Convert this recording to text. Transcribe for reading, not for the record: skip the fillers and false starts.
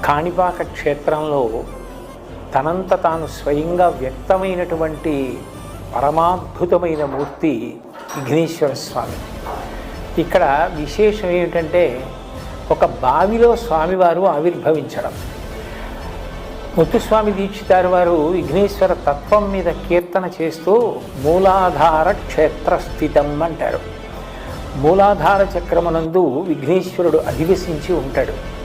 కాణిపాక క్షేత్రంలో తనంత తాను స్వయంగా వ్యక్తమైనటువంటి పరమాద్భుతమైన మూర్తి విఘ్నేశ్వర స్వామి. ఇక్కడ విశేషం ఏమిటంటే ఒక బావిలో స్వామివారు ఆవిర్భవించడం. ముత్తుస్వామి దీక్షితారు వారు విఘ్నేశ్వర తత్వం మీద కీర్తన చేస్తూ మూలాధార క్షేత్ర స్థితం అంటారు. మూలాధార చక్రమునందు విఘ్నేశ్వరుడు అధివసించి ఉంటాడు.